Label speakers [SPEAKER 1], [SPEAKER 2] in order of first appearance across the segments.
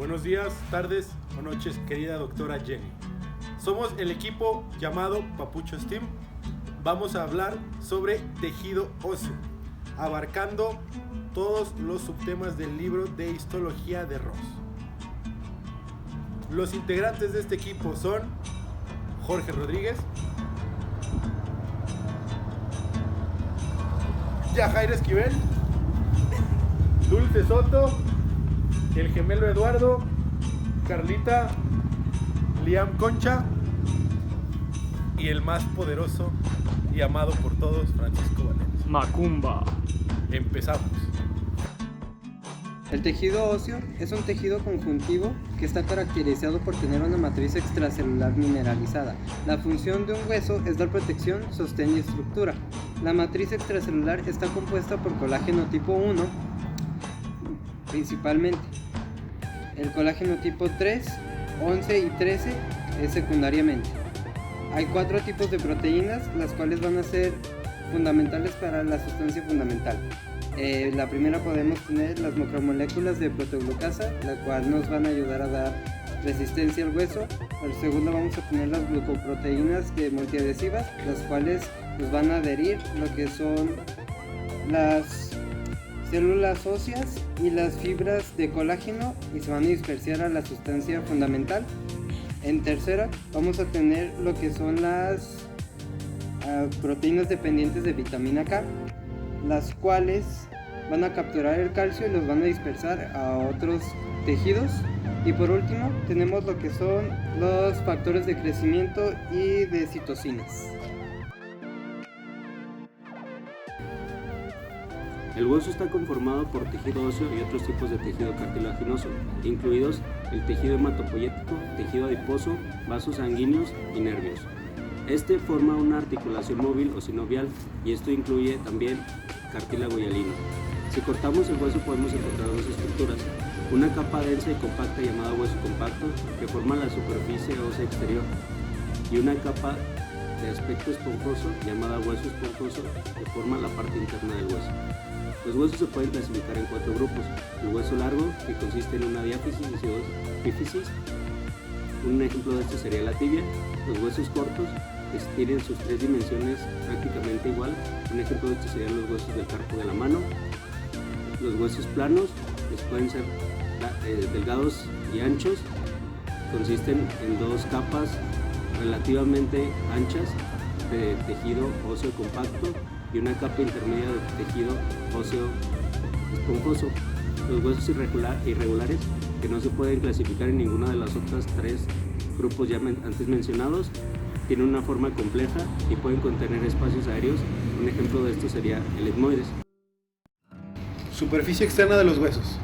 [SPEAKER 1] Buenos días, tardes o noches, querida doctora Jenny. Somos el equipo llamado Papuchos Team. Vamos a hablar sobre tejido óseo, abarcando todos los subtemas del libro de histología de Ross. Los integrantes de este equipo son Jorge Rodríguez, Yajair Esquivel, Dulce Soto, el gemelo Eduardo, Carlita, Liam Concha y el más poderoso y amado por todos, Francisco Valencia.
[SPEAKER 2] Macumba.
[SPEAKER 1] Empezamos.
[SPEAKER 3] El tejido óseo es un tejido conjuntivo que está caracterizado por tener una matriz extracelular mineralizada. La función de un hueso es dar protección, sostén y estructura. La matriz extracelular está compuesta por colágeno tipo 1, principalmente. El colágeno tipo 3, 11 y 13 es secundariamente. Hay 4 tipos de proteínas, las cuales van a ser fundamentales para la sustancia fundamental. La primera podemos tener las macromoléculas de proteoglucasa, la cual nos van a ayudar a dar resistencia al hueso. La segunda vamos a tener las glucoproteínas multiadhesivas, las cuales nos van a adherir lo que son las células óseas y las fibras de colágeno y se van a dispersar a la sustancia fundamental. En tercera vamos a tener lo que son las proteínas dependientes de vitamina K, las cuales van a capturar el calcio y los van a dispersar a otros tejidos. Y por último tenemos lo que son los factores de crecimiento y de citocinas.
[SPEAKER 4] El hueso está conformado por tejido óseo y otros tipos de tejido cartilaginoso, incluidos el tejido hematopoyético, tejido adiposo, vasos sanguíneos y nervios. Este forma una articulación móvil o sinovial y esto incluye también cartílago y alino. Si cortamos el hueso podemos encontrar dos estructuras, una capa densa y compacta llamada hueso compacto que forma la superficie ósea exterior y una capa de aspecto esponjoso llamada hueso esponjoso que forma la parte interna del hueso. Los huesos se pueden clasificar en 4 grupos: el hueso largo, que consiste en una diáfisis y dos epífisis. Un ejemplo de esto sería la tibia. Los huesos cortos, que tienen sus 3 dimensiones prácticamente igual. Un ejemplo de esto serían los huesos del carpo de la mano. Los huesos planos, que pueden ser delgados y anchos, consisten en 2 capas relativamente anchas de tejido óseo compacto y una capa intermedia de tejido óseo esponjoso. Los huesos irregulares, que no se pueden clasificar en ninguna de las otras 3 grupos ya antes mencionados, tienen una forma compleja y pueden contener espacios aéreos. Un ejemplo de esto sería el etmoides.
[SPEAKER 1] Superficie externa de los huesos.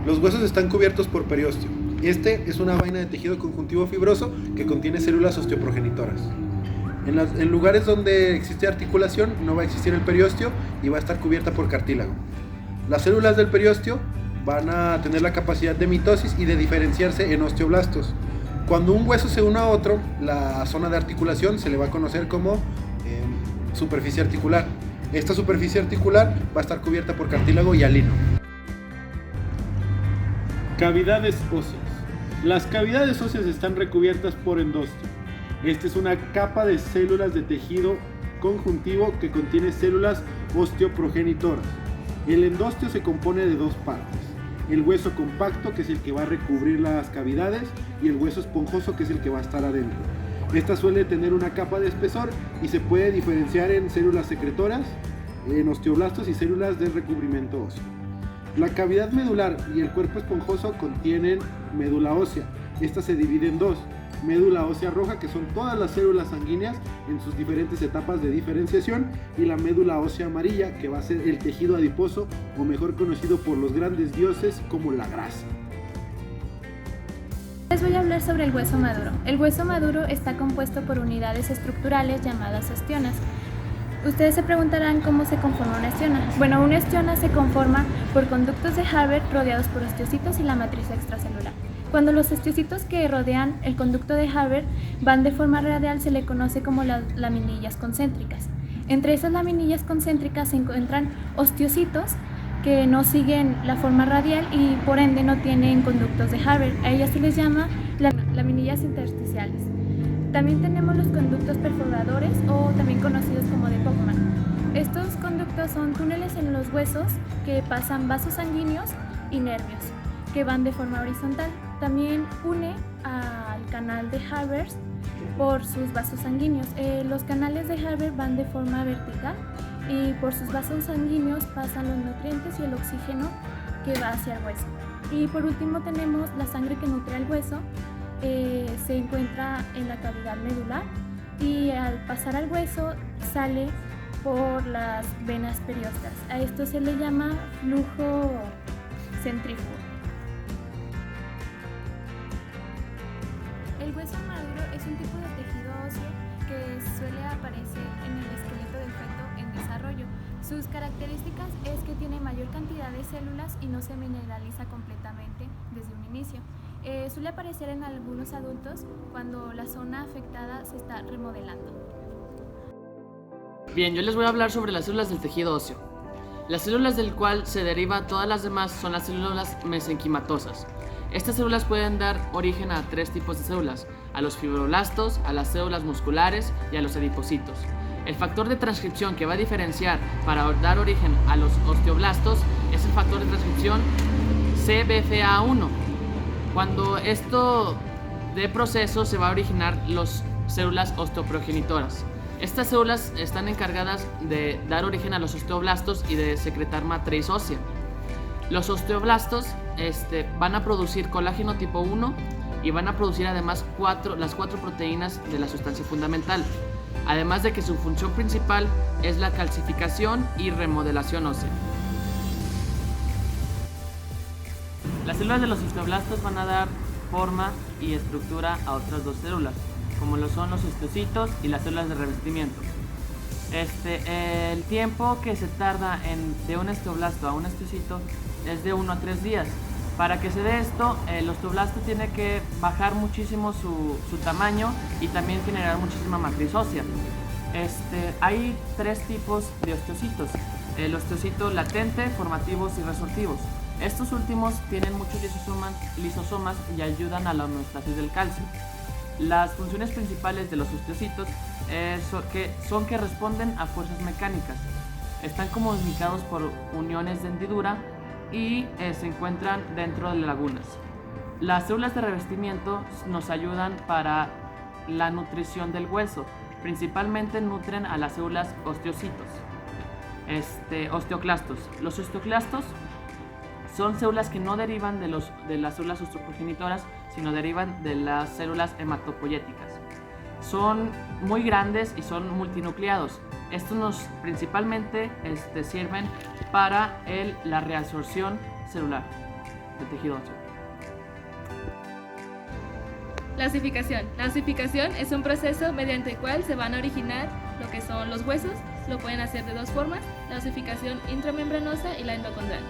[SPEAKER 1] Los huesos están cubiertos por periósteo. Este es una vaina de tejido conjuntivo fibroso que contiene células osteoprogenitoras. En lugares donde existe articulación no va a existir el periósteo y va a estar cubierta por cartílago. Las células del periósteo van a tener la capacidad de mitosis y de diferenciarse en osteoblastos. Cuando un hueso se une a otro, la zona de articulación se le va a conocer como superficie articular. Esta superficie articular va a estar cubierta por cartílago y alino. Cavidades óseas. Las cavidades óseas están recubiertas por endostio. Esta es una capa de células de tejido conjuntivo que contiene células osteoprogenitoras. El endostio se compone de 2 partes: el hueso compacto, que es el que va a recubrir las cavidades, y el hueso esponjoso, que es el que va a estar adentro. Esta suele tener una capa de espesor y se puede diferenciar en células secretoras, en osteoblastos y células de recubrimiento óseo. La cavidad medular y el cuerpo esponjoso contienen médula ósea. Esta se divide en 2: médula ósea roja, que son todas las células sanguíneas en sus diferentes etapas de diferenciación, y la médula ósea amarilla, que va a ser el tejido adiposo, o mejor conocido por los grandes dioses como la grasa.
[SPEAKER 5] Les voy a hablar sobre el hueso maduro. El hueso maduro está compuesto por unidades estructurales llamadas ostionas. Ustedes se preguntarán cómo se conforma una ostiona. Bueno, una ostiona se conforma por conductos de Haber rodeados por osteocitos y la matriz extracelular. Cuando los osteocitos que rodean el conducto de Haber van de forma radial, se le conoce como las laminillas concéntricas. Entre esas laminillas concéntricas se encuentran osteocitos que no siguen la forma radial y por ende no tienen conductos de Haber. A ellas se les llama laminillas intersticiales. También tenemos los conductos perforadores o también conocidos como de Bowman. Estos conductos son túneles en los huesos que pasan vasos sanguíneos y nervios que van de forma horizontal. También une al canal de Haber por sus vasos sanguíneos. Los canales de Haber van de forma vertical y por sus vasos sanguíneos pasan los nutrientes y el oxígeno que va hacia el hueso. Y por último tenemos la sangre que nutre al hueso. Se encuentra en la cavidad medular y al pasar al hueso sale por las venas periósteas. A esto se le llama flujo centrífugo. El hueso maduro es un tipo de tejido óseo que suele aparecer en el esqueleto del feto en desarrollo. Sus características es que tiene mayor cantidad de células y no se mineraliza completamente desde un inicio. Suele aparecer en algunos adultos cuando la zona afectada se está remodelando.
[SPEAKER 2] Bien, yo les voy a hablar sobre las células del tejido óseo. Las células del cual se deriva todas las demás son las células mesenquimatosas. Estas células pueden dar origen a 3 tipos de células: a los fibroblastos, a las células musculares y a los adipocitos. El factor de transcripción que va a diferenciar para dar origen a los osteoblastos es el factor de transcripción CBFA1. Cuando esto de proceso se va a originar las células osteoprogenitoras. Estas células están encargadas de dar origen a los osteoblastos y de secretar matriz ósea. Los osteoblastos van a producir colágeno tipo 1 y van a producir además las 4 proteínas de la sustancia fundamental. Además de que su función principal es la calcificación y remodelación ósea. Las células de los osteoblastos van a dar forma y estructura a otras 2 células, como lo son los osteocitos y las células de revestimiento. El tiempo que se tarda de un osteoblasto a un osteocito es de 1 a 3 días. Para que se dé esto, el osteoblasto tiene que bajar muchísimo su tamaño y también generar muchísima matriz ósea. Hay 3 tipos de osteocitos: el osteocito latente, formativos y resortivos. Estos últimos tienen muchos lisosomas y ayudan a la homeostasis del calcio. Las funciones principales de los osteocitos son que responden a fuerzas mecánicas. Están comunicados por uniones de hendidura y se encuentran dentro de lagunas. Las células de revestimiento nos ayudan para la nutrición del hueso. Principalmente nutren a las células osteocitos. Osteoclastos. Los osteoclastos son células que no derivan de las células osteoprogenitoras, sino derivan de las células hematopoyéticas. Son muy grandes y son multinucleados. Estos principalmente sirven para la reabsorción celular del tejido óseo.
[SPEAKER 6] La osificación. La osificación es un proceso mediante el cual se van a originar lo que son los huesos. Lo pueden hacer de 2 formas: la osificación intramembranosa y la endocondral.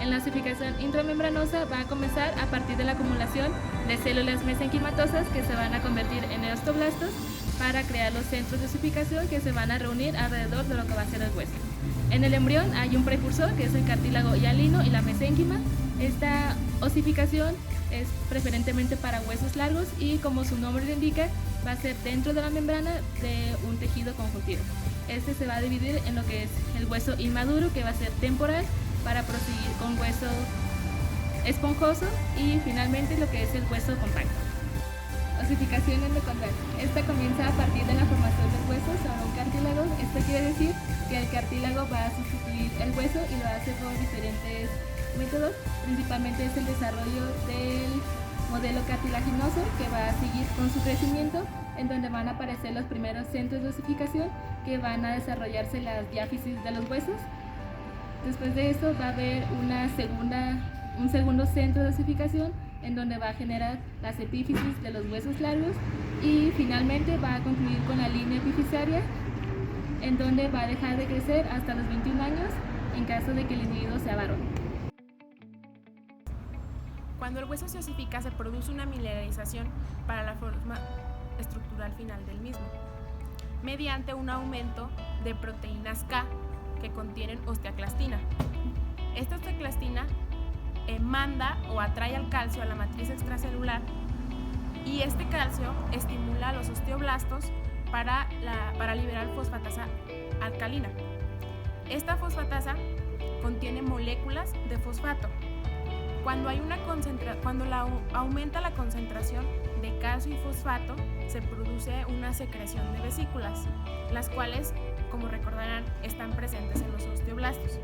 [SPEAKER 6] En la osificación intramembranosa va a comenzar a partir de la acumulación de células mesenquimatosas que se van a convertir en osteoblastos para crear los centros de osificación que se van a reunir alrededor de lo que va a ser el hueso. En el embrión hay un precursor que es el cartílago hialino y la mesénquima. Esta osificación es preferentemente para huesos largos y, como su nombre lo indica, va a ser dentro de la membrana de un tejido conjuntivo. Este se va a dividir en lo que es el hueso inmaduro, que va a ser temporal, para proseguir con hueso esponjoso y finalmente lo que es el hueso compacto. Osificación endocondral. Esta comienza a partir de la formación del hueso sobre un cartílago. Esto quiere decir que el cartílago va a sustituir el hueso y lo hace por diferentes métodos. Principalmente es el desarrollo del modelo cartilaginoso, que va a seguir con su crecimiento, en donde van a aparecer los primeros centros de osificación, que van a desarrollarse las diáfisis de los huesos. Después de esto va a haber un segundo centro de osificación, en donde va a generar las epífisis de los huesos largos, y finalmente va a concluir con la línea epifisaria, en donde va a dejar de crecer hasta los 21 años en caso de que el individuo sea varón.
[SPEAKER 7] Cuando el hueso se osifica, se produce una mineralización para la forma estructural final del mismo, mediante un aumento de proteínas K que contienen osteoclastina. Esta osteoclastina manda o atrae al calcio a la matriz extracelular y este calcio estimula a los osteoblastos para liberar fosfatasa alcalina. Esta fosfatasa contiene moléculas de fosfato. Cuando aumenta la concentración de calcio y fosfato, se produce una secreción de vesículas, las cuales, como recordarán, están presentes en los osteoblastos.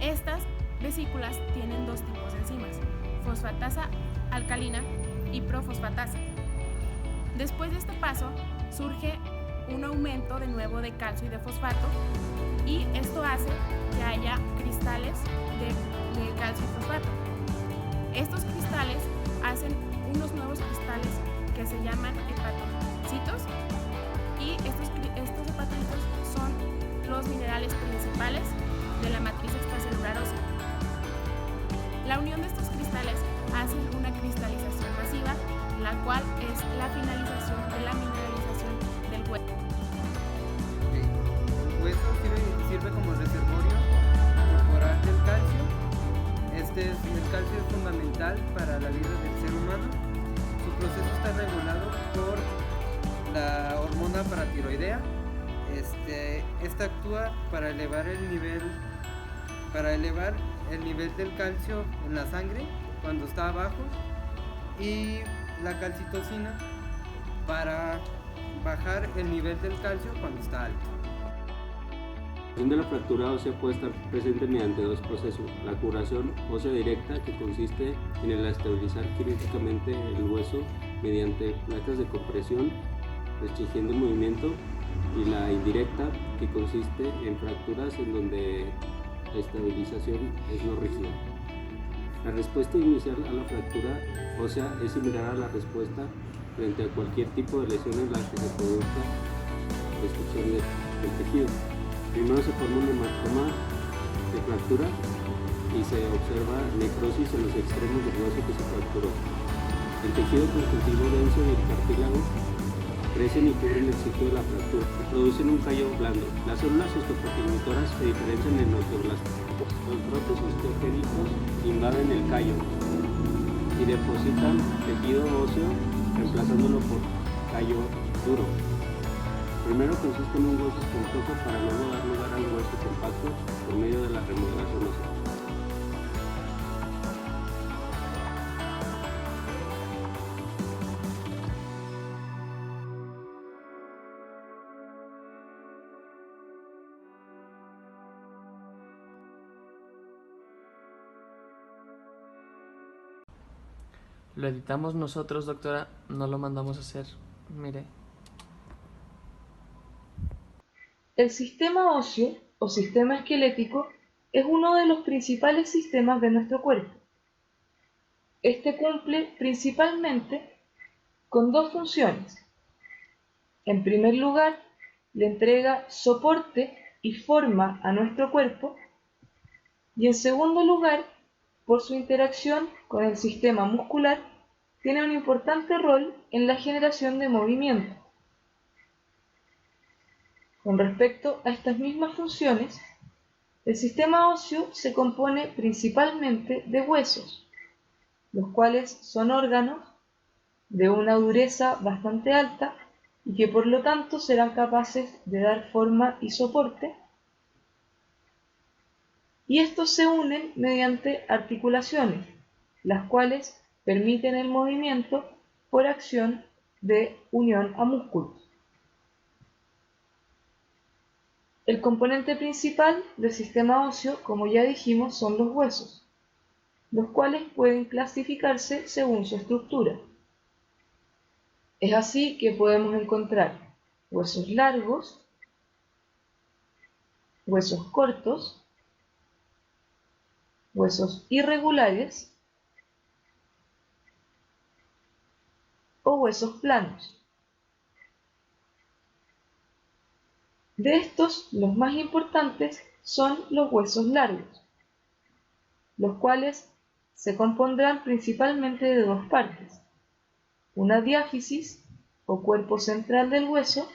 [SPEAKER 7] Estas vesículas tienen dos tipos de enzimas, fosfatasa alcalina y profosfatasa. Después de este paso, surge un aumento de nuevo de calcio y de fosfato, y esto hace que haya cristales de calcio y fosfato. Estos cristales hacen unos nuevos cristales que se llaman hepatocitos, y estos hepatocitos son los minerales principales de la matriz extracelular ósea. La unión de estos cristales hace una cristalización masiva, la cual es la finalización de la mineralización del hueso.
[SPEAKER 3] El hueso sirve como reservorio corporal del calcio. El calcio es fundamental para la vida del ser humano. Su proceso está regulado por la hormona paratiroidea. Esta actúa para elevar el nivel del calcio en la sangre cuando está bajo, y la calcitocina para bajar el nivel del calcio cuando está alto.
[SPEAKER 4] La de la fractura ósea puede estar presente mediante dos procesos: la curación ósea directa, que consiste en el estabilizar quirúrgicamente el hueso mediante placas de compresión restringiendo el movimiento, y la indirecta, que consiste en fracturas en donde la estabilización es no rígida. La respuesta inicial a la fractura ósea es similar a la respuesta frente a cualquier tipo de lesión en la que se produzca destrucción del tejido. Primero se forma un hematoma de fractura y se observa necrosis en los extremos del hueso que se fracturó. El tejido conjuntivo denso y el cartílago crecen y cubren el sitio de la fractura y producen un callo blando. Las células osteoprogenitoras se diferencian en osteoblastos. Los brotes osteogénicos invaden el callo y depositan tejido óseo, reemplazándolo por callo duro. Primero consiste en un hueso esponjoso para luego dar lugar al hueso compacto por medio de la remodelación ósea.
[SPEAKER 2] Lo editamos nosotros, doctora, no lo mandamos a hacer. Mire.
[SPEAKER 8] El sistema óseo o sistema esquelético es uno de los principales sistemas de nuestro cuerpo. Este cumple principalmente con dos funciones. En primer lugar, le entrega soporte y forma a nuestro cuerpo, y en segundo lugar, por su interacción con el sistema muscular, tiene un importante rol en la generación de movimiento. Con respecto a estas mismas funciones, el sistema óseo se compone principalmente de huesos, los cuales son órganos de una dureza bastante alta y que por lo tanto serán capaces de dar forma y soporte, y estos se unen mediante articulaciones, las cuales permiten el movimiento por acción de unión a músculos. El componente principal del sistema óseo, como ya dijimos, son los huesos, los cuales pueden clasificarse según su estructura. Es así que podemos encontrar huesos largos, huesos cortos, huesos irregulares o huesos planos. De estos, los más importantes son los huesos largos, los cuales se compondrán principalmente de dos partes: una diáfisis o cuerpo central del hueso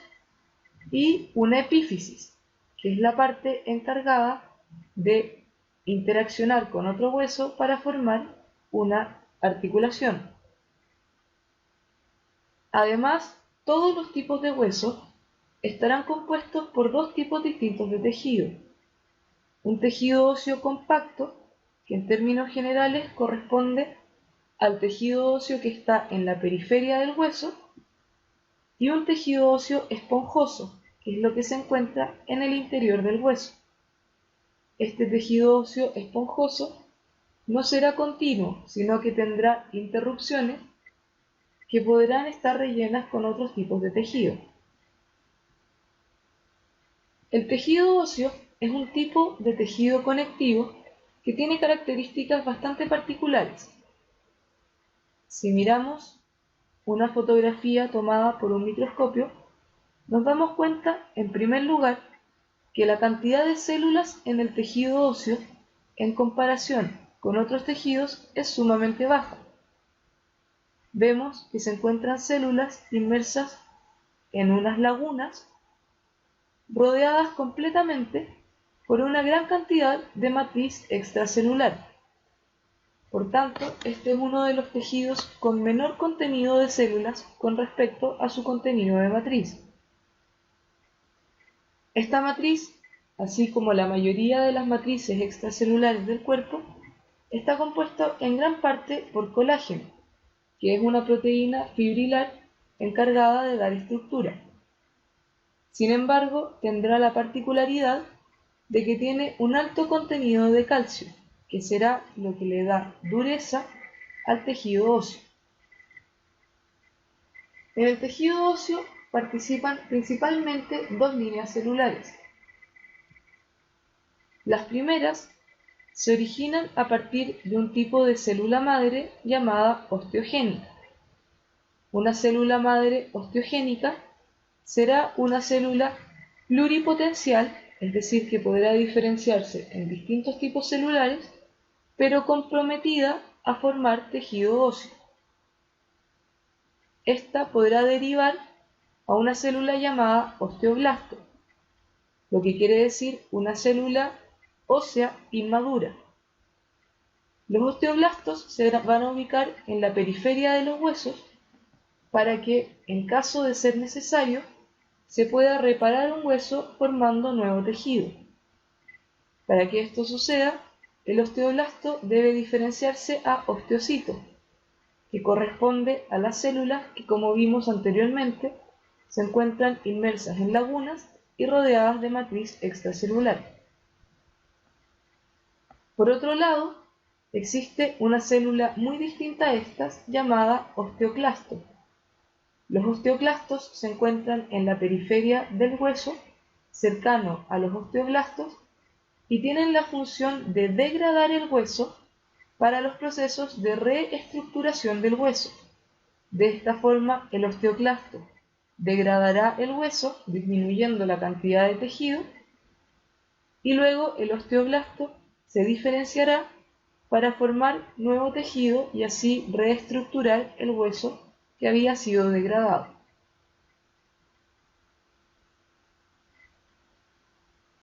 [SPEAKER 8] y una epífisis, que es la parte encargada de interaccionar con otro hueso para formar una articulación. Además, todos los tipos de huesos estarán compuestos por dos tipos distintos de tejido. Un tejido óseo compacto, que en términos generales corresponde al tejido óseo que está en la periferia del hueso, y un tejido óseo esponjoso, que es lo que se encuentra en el interior del hueso. Este tejido óseo esponjoso no será continuo, sino que tendrá interrupciones que podrán estar rellenas con otros tipos de tejido. El tejido óseo es un tipo de tejido conectivo que tiene características bastante particulares. Si miramos una fotografía tomada por un microscopio, nos damos cuenta, en primer lugar, que la cantidad de células en el tejido óseo, en comparación con otros tejidos, es sumamente baja. Vemos que se encuentran células inmersas en unas lagunas, rodeadas completamente por una gran cantidad de matriz extracelular. Por tanto, este es uno de los tejidos con menor contenido de células con respecto a su contenido de matriz. Esta matriz, así como la mayoría de las matrices extracelulares del cuerpo, está compuesta en gran parte por colágeno, que es una proteína fibrilar encargada de dar estructura. Sin embargo, tendrá la particularidad de que tiene un alto contenido de calcio, que será lo que le da dureza al tejido óseo. En el tejido óseo participan principalmente dos líneas celulares. Las primeras se originan a partir de un tipo de célula madre llamada osteogénica. Una célula madre osteogénica será una célula pluripotencial, es decir, que podrá diferenciarse en distintos tipos celulares, pero comprometida a formar tejido óseo. Esta podrá derivar a una célula llamada osteoblasto, lo que quiere decir una célula ósea inmadura. Los osteoblastos se van a ubicar en la periferia de los huesos para que, en caso de ser necesario, se pueda reparar un hueso formando nuevo tejido. Para que esto suceda, el osteoblasto debe diferenciarse a osteocito, que corresponde a las células que, como vimos anteriormente, se encuentran inmersas en lagunas y rodeadas de matriz extracelular. Por otro lado, existe una célula muy distinta a estas llamada osteoclasto. Los osteoclastos se encuentran en la periferia del hueso, cercano a los osteoblastos, y tienen la función de degradar el hueso para los procesos de reestructuración del hueso. De esta forma, el osteoclasto degradará el hueso, disminuyendo la cantidad de tejido, y luego el osteoblasto se diferenciará para formar nuevo tejido y así reestructurar el hueso que había sido degradado.